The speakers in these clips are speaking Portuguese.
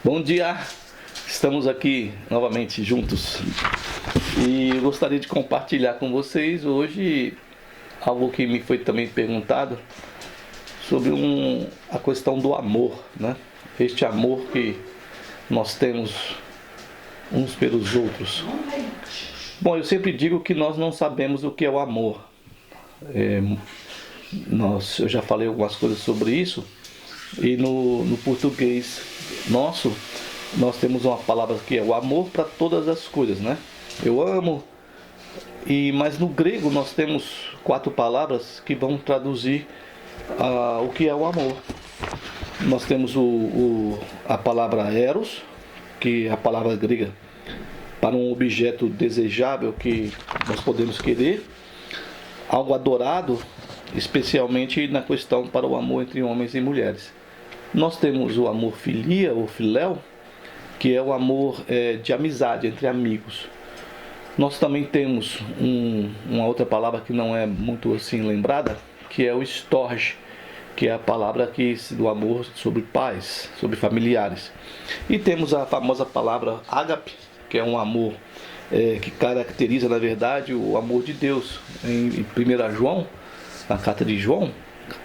Bom dia, estamos aqui novamente juntos e eu gostaria de compartilhar com vocês hoje algo que me foi também perguntado sobre a questão do amor, né? Este amor que nós temos uns pelos outros. Bom, eu sempre digo que nós não sabemos o que é o amor. Eu já falei algumas coisas sobre isso e no português nosso, nós temos uma palavra que é o amor para todas as coisas, né? Eu amo, mas no grego nós temos 4 palavras que vão traduzir o que é o amor. Nós temos a palavra eros, que é a palavra grega para um objeto desejável que nós podemos querer, algo adorado, especialmente na questão para o amor entre homens e mulheres. Nós temos o amor filia ou filéu, que é o amor de amizade entre amigos. Nós também temos uma outra palavra que não é muito assim lembrada, que é o storge, que é a palavra do amor sobre pais, sobre familiares. E temos a famosa palavra ágape, que é um amor que caracteriza, na verdade, o amor de Deus. Em 1 João, na carta de João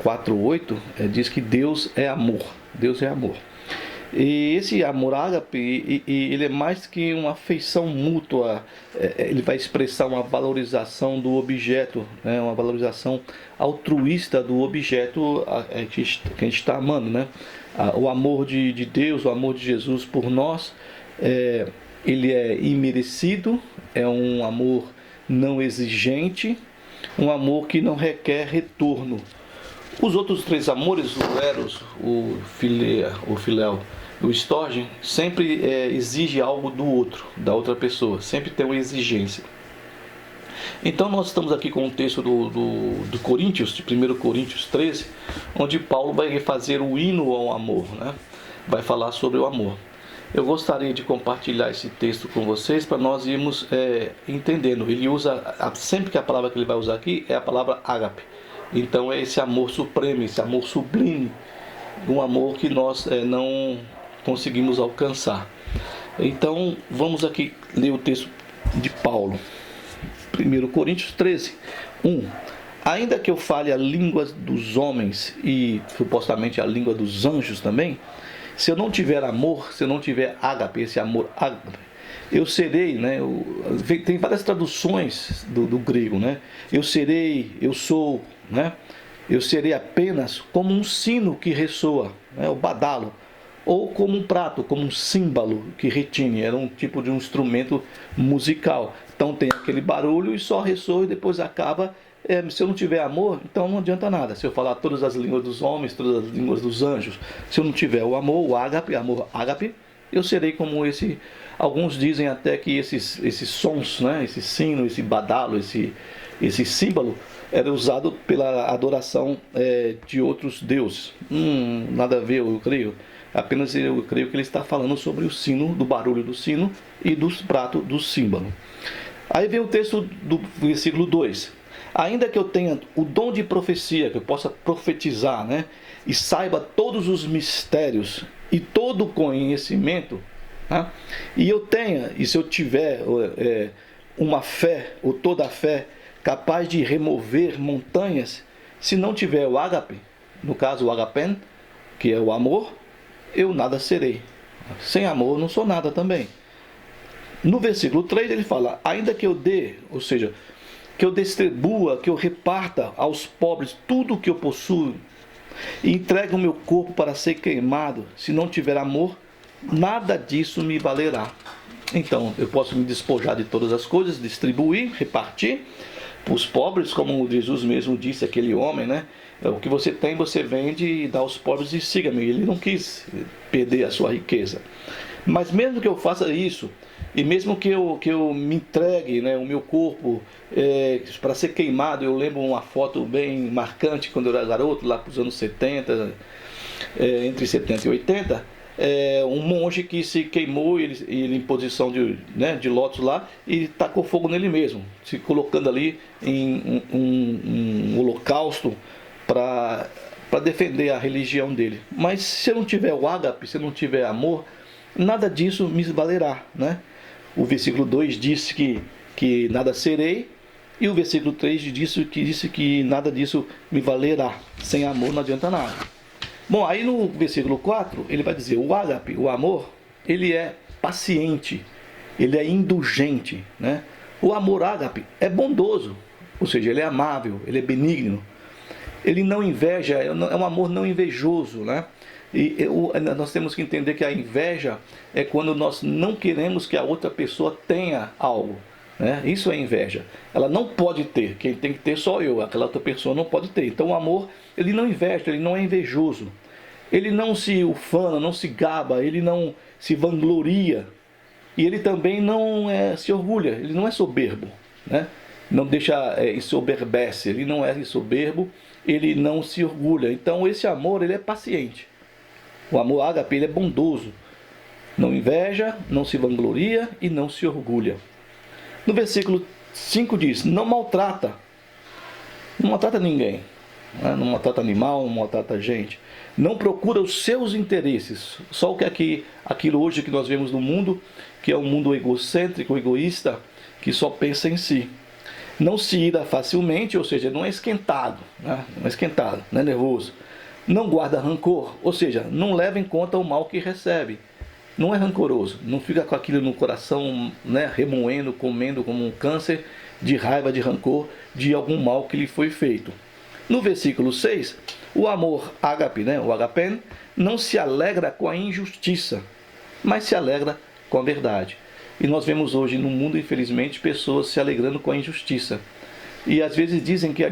4:8, diz que Deus é amor. Deus é amor. E esse amor ágape, ele é mais que uma afeição mútua. Ele vai expressar uma valorização do objeto, né? Uma valorização altruísta do objeto que a gente está amando, né? O amor de Deus, o amor de Jesus por nós, ele é imerecido, é um amor não exigente, um amor que não requer retorno. Os outros 3 amores, o eros, o filéu, o storge, sempre exige algo do outro, da outra pessoa, sempre tem uma exigência. Então nós estamos aqui com o texto do Coríntios, de 1 Coríntios 13, onde Paulo vai fazer o hino ao amor, né? Vai falar sobre o amor. Eu gostaria de compartilhar esse texto com vocês para nós irmos entendendo. Ele usa, sempre que a palavra que ele vai usar aqui é a palavra ágape. Então é esse amor supremo, esse amor sublime, um amor que nós não conseguimos alcançar. Então vamos aqui ler o texto de Paulo. 1 Coríntios 13, 1. Ainda que eu fale a língua dos homens e supostamente a língua dos anjos também, se eu não tiver amor, se eu não tiver ágape, esse amor ágape, eu serei, né? Tem várias traduções do grego, né? Eu serei, eu sou, né? Eu serei apenas como um sino que ressoa, né? O badalo, ou como um prato, como um símbolo que retine. Era um tipo de um instrumento musical. Então tem aquele barulho e só ressoa e depois acaba. Se eu não tiver amor, então não adianta nada. Se eu falar todas as línguas dos homens, todas as línguas dos anjos, se eu não tiver o amor, o ágape, amor ágape, eu serei como esse. Alguns dizem até que esses sons, né, esse sino, esse badalo, esse símbolo, era usado pela adoração de outros deuses. Nada a ver, eu creio. Apenas eu creio que ele está falando sobre o sino, do barulho do sino e dos pratos do símbolo. Aí vem o texto do versículo 2. Ainda que eu tenha o dom de profecia, que eu possa profetizar, né, e saiba todos os mistérios e todo o conhecimento, né, e se eu tiver uma fé, ou toda a fé, capaz de remover montanhas, se não tiver o ágape, no caso o agapen, que é o amor, eu nada serei. Sem amor eu não sou nada também. No versículo 3 ele fala, ainda que eu dê, ou seja, que eu distribua, que eu reparta aos pobres tudo o que eu possuo, e entregue o meu corpo para ser queimado, se não tiver amor, nada disso me valerá. Então, eu posso me despojar de todas as coisas, distribuir, repartir para os pobres, como Jesus mesmo disse, aquele homem, né? O que você tem, você vende e dá aos pobres e siga-me. Ele não quis perder a sua riqueza. Mas mesmo que eu faça isso, e mesmo que eu me entregue, né, o meu corpo para ser queimado, eu lembro uma foto bem marcante quando eu era garoto, lá para os anos 70, entre 70 e 80, um monge que se queimou, ele em posição de lótus lá, e tacou fogo nele mesmo, se colocando ali em um holocausto para defender a religião dele. Mas se eu não tiver o ágape, se eu não tiver amor, nada disso me valerá, né? O versículo 2 disse que nada serei, e o versículo 3 disse que nada disso me valerá. Sem amor não adianta nada. Bom, aí no versículo 4, ele vai dizer, o ágape, o amor, ele é paciente, ele é indulgente, né? O amor ágape é bondoso, ou seja, ele é amável, ele é benigno. Ele não inveja, é um amor não invejoso, né? Nós temos que entender que a inveja é quando nós não queremos que a outra pessoa tenha algo, né? Isso é inveja. Ela não pode ter, quem tem que ter só eu, aquela outra pessoa não pode ter. Então o amor, ele não inveja, ele não é invejoso. Ele não se ufana, não se gaba, ele não se vangloria. E ele também não se orgulha, ele não é soberbo, né? Não deixa ensoberbece, ele não é soberbo, ele não se orgulha. Então esse amor, ele é paciente. O amor ágape, ele é bondoso. Não inveja, não se vangloria e não se orgulha. No versículo 5 diz, não maltrata ninguém, né? Não maltrata animal, não maltrata gente. Não procura os seus interesses. Só o que aquilo hoje que nós vemos no mundo, que é um mundo egocêntrico, egoísta, que só pensa em si. Não se ira facilmente, ou seja, não é esquentado, né? Não é esquentado, não é nervoso. Não guarda rancor, ou seja, não leva em conta o mal que recebe. Não é rancoroso, não fica com aquilo no coração, né, remoendo, comendo como um câncer de raiva, de rancor, de algum mal que lhe foi feito. No versículo 6, o amor ágape, né, o agapen, não se alegra com a injustiça, mas se alegra com a verdade. E nós vemos hoje no mundo, infelizmente, pessoas se alegrando com a injustiça. E às vezes dizem que a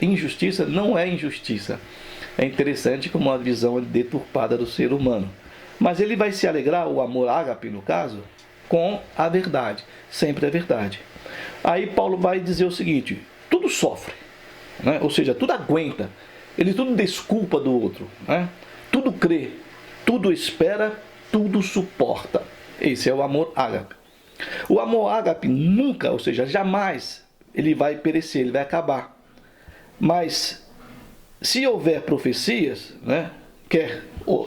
injustiça não é injustiça. É interessante como a visão é deturpada do ser humano. Mas ele vai se alegrar, o amor ágape no caso, com a verdade. Sempre é verdade. Aí Paulo vai dizer o seguinte, tudo sofre, né? Ou seja, tudo aguenta. Ele tudo desculpa do outro, né? Tudo crê, tudo espera, tudo suporta. Esse é o amor ágape. O amor ágape nunca, ou seja, jamais, ele vai perecer, ele vai acabar. Mas se houver profecias, né, quer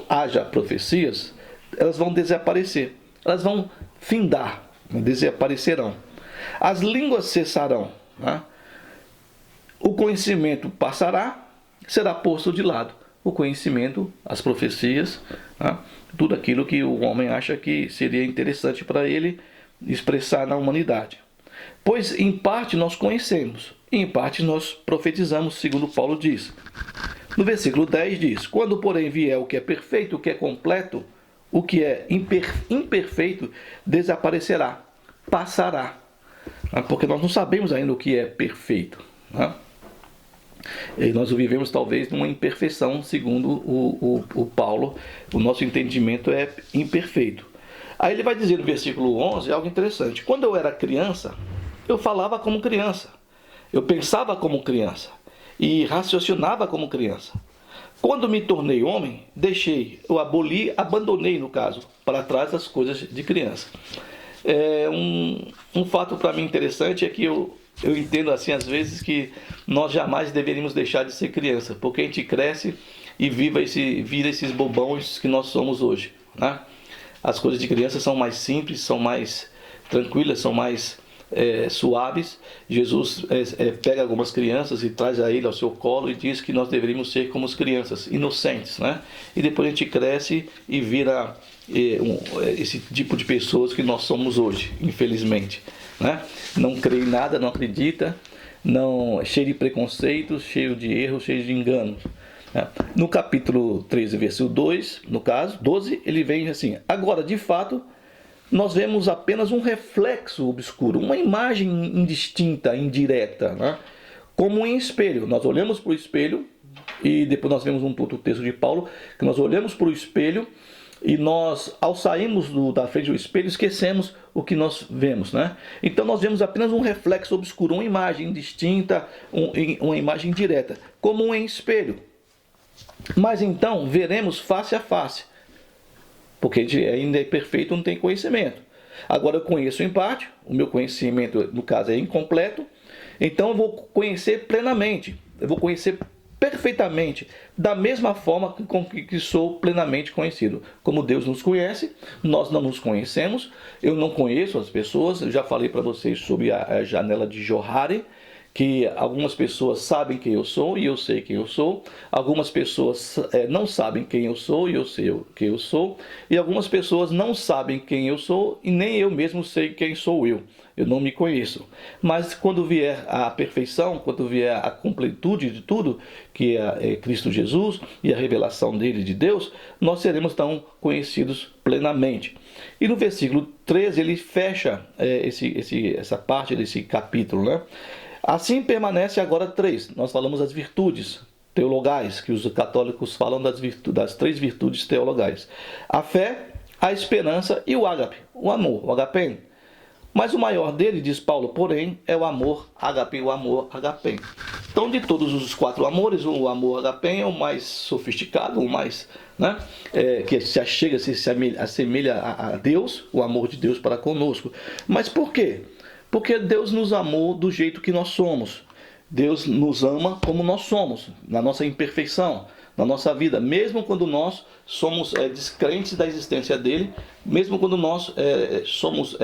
haja profecias, elas vão desaparecer, elas vão findar, desaparecerão. As línguas cessarão, né? O conhecimento passará, será posto de lado. O conhecimento, as profecias, né? Tudo aquilo que o homem acha que seria interessante para ele expressar na humanidade. Pois em parte nós conhecemos, e em parte nós profetizamos, segundo Paulo diz. No versículo 10 diz, quando porém vier o que é perfeito, o que é completo, o que é imperfeito desaparecerá, passará. Porque nós não sabemos ainda o que é perfeito, né? E nós vivemos talvez numa imperfeição, segundo o Paulo, o nosso entendimento é imperfeito. Aí ele vai dizer no versículo 11 algo interessante. Quando eu era criança, eu falava como criança, eu pensava como criança e raciocinava como criança. Quando me tornei homem, eu abandonei no caso, para trás as coisas de criança. Um fato para mim interessante é que eu entendo assim às vezes que nós jamais deveríamos deixar de ser criança, porque a gente cresce e vira esses bobões que nós somos hoje, né? As coisas de criança são mais simples, são mais tranquilas, são mais suaves. Jesus pega algumas crianças e traz a ele ao seu colo e diz que nós deveríamos ser como as crianças, inocentes, né? E depois a gente cresce e vira esse tipo de pessoas que nós somos hoje, infelizmente, né? Não crê em nada, não acredita, não, cheio de preconceitos, cheio de erros, cheio de enganos. No capítulo 13, versículo 2, no caso, 12, ele vem assim, agora de fato nós vemos apenas um reflexo obscuro, uma imagem indistinta, indireta, né? Como em espelho. Nós olhamos para o espelho, e depois nós vemos um outro texto de Paulo, que nós olhamos para o espelho, e nós, ao sairmos da frente do espelho, esquecemos o que nós vemos, né? Então nós vemos apenas um reflexo obscuro, uma imagem indistinta, uma imagem direta, como em espelho. Mas então veremos face a face, porque a gente ainda é perfeito, não tem conhecimento. Agora eu conheço em parte, o meu conhecimento no caso é incompleto, então eu vou conhecer plenamente, eu vou conhecer perfeitamente, da mesma forma com que sou plenamente conhecido. Como Deus nos conhece, nós não nos conhecemos, eu não conheço as pessoas, eu já falei para vocês sobre a janela de Johari, que algumas pessoas sabem quem eu sou e eu sei quem eu sou, algumas pessoas não sabem quem eu sou e eu sei quem eu sou, e algumas pessoas não sabem quem eu sou e nem eu mesmo sei quem sou eu não me conheço. Mas quando vier a perfeição, quando vier a completude de tudo, que é Cristo Jesus e a revelação dele, de Deus, nós seremos então conhecidos plenamente. E no versículo 13 ele fecha essa parte desse capítulo, né? Assim permanece agora 3. Nós falamos das virtudes teologais, que os católicos falam das 3 virtudes teologais. A fé, a esperança e o ágape, o amor, o agapen. Mas o maior dele, diz Paulo, porém, é o amor agape, o amor agapen. Então, de todos os 4 amores, o amor agapen é o mais sofisticado, o mais, né, que se achega, se assemelha a Deus, o amor de Deus para conosco. Mas por quê? Porque Deus nos amou do jeito que nós somos. Deus nos ama como nós somos, na nossa imperfeição, na nossa vida. Mesmo quando nós somos descrentes da existência dele, mesmo quando nós somos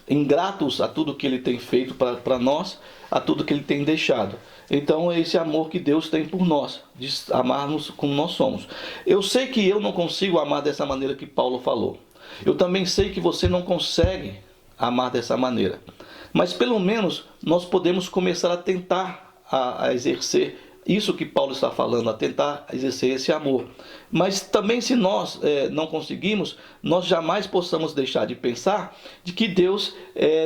ingratos a tudo que ele tem feito para nós, a tudo que ele tem deixado. Então é esse amor que Deus tem por nós, de amarmos como nós somos. Eu sei que eu não consigo amar dessa maneira que Paulo falou. Eu também sei que você não consegue amar dessa maneira, mas pelo menos nós podemos começar a tentar a exercer isso que Paulo está falando, a tentar exercer esse amor. Mas também, se nós não conseguimos, nós jamais possamos deixar de pensar de que Deus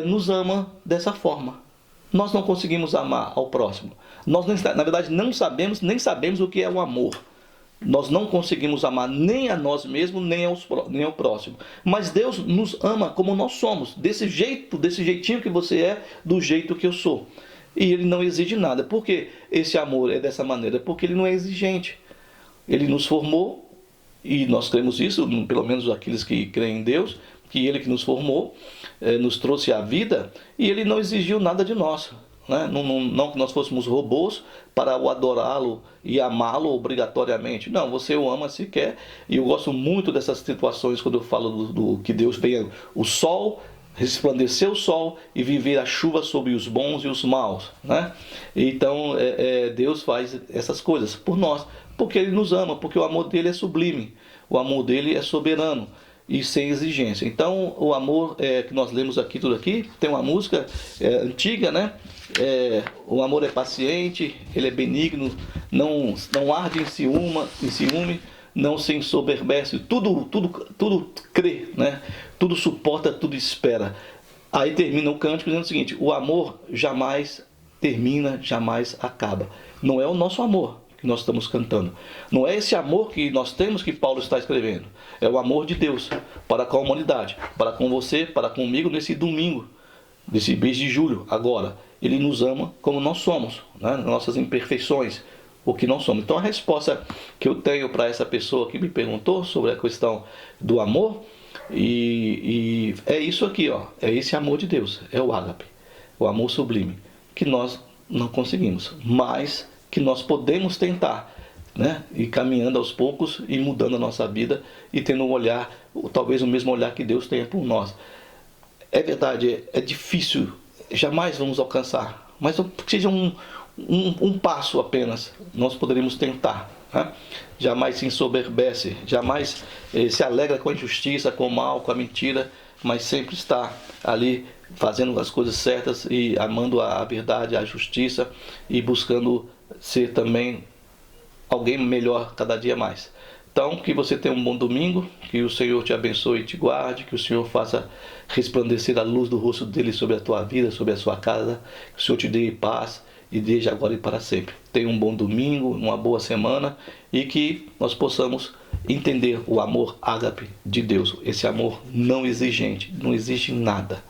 nos ama dessa forma. Nós não conseguimos amar ao próximo. Nós, na verdade, nem sabemos o que é o amor. Nós não conseguimos amar nem a nós mesmos, nem ao próximo. Mas Deus nos ama como nós somos. Desse jeito, desse jeitinho que você é, do jeito que eu sou. E Ele não exige nada. Por que esse amor é dessa maneira? Porque Ele não é exigente. Ele nos formou, e nós cremos isso, pelo menos aqueles que creem em Deus, que Ele que nos formou, nos trouxe à vida, e Ele não exigiu nada de nós. Né? Não que nós fôssemos robôs para o adorá-lo e amá-lo obrigatoriamente. Não, você o ama se quer. E eu gosto muito dessas situações quando eu falo do que Deus venha o sol, resplandecer o sol e viver a chuva sobre os bons e os maus. Né? Então Deus faz essas coisas por nós, porque Ele nos ama, porque o amor dele é sublime, o amor dele é soberano e sem exigência. Então o amor que nós lemos aqui, tudo aqui, tem uma música antiga, né? O amor é paciente, ele é benigno, não arde em ciúme, não se ensoberbece, tudo crê, né? Tudo suporta, tudo espera. Aí termina o cântico dizendo o seguinte: o amor jamais termina, jamais acaba. Não é o nosso amor que nós estamos cantando, não é esse amor que nós temos que Paulo está escrevendo, é o amor de Deus para com a humanidade, para com você, para comigo nesse domingo, desse mês de julho. Agora, Ele nos ama como nós somos, né? Nossas imperfeições, o que nós somos. Então a resposta que eu tenho para essa pessoa que me perguntou sobre a questão do amor, e é isso aqui, ó, é esse amor de Deus, é o ágape, o amor sublime, que nós não conseguimos, mas que nós podemos tentar, né? E caminhando aos poucos e mudando a nossa vida e tendo um olhar, talvez o mesmo olhar que Deus tenha por nós. É verdade, é difícil, jamais vamos alcançar, mas que seja um passo apenas, nós poderíamos tentar. Né? Jamais se ensoberbece, jamais se alegra com a injustiça, com o mal, com a mentira, mas sempre está ali fazendo as coisas certas e amando a verdade, a justiça e buscando ser também alguém melhor cada dia mais. Então, que você tenha um bom domingo, que o Senhor te abençoe e te guarde, que o Senhor faça resplandecer a luz do rosto dele sobre a tua vida, sobre a sua casa, que o Senhor te dê paz e desde agora e para sempre. Tenha um bom domingo, uma boa semana e que nós possamos entender o amor ágape de Deus, esse amor não exigente, não exige nada.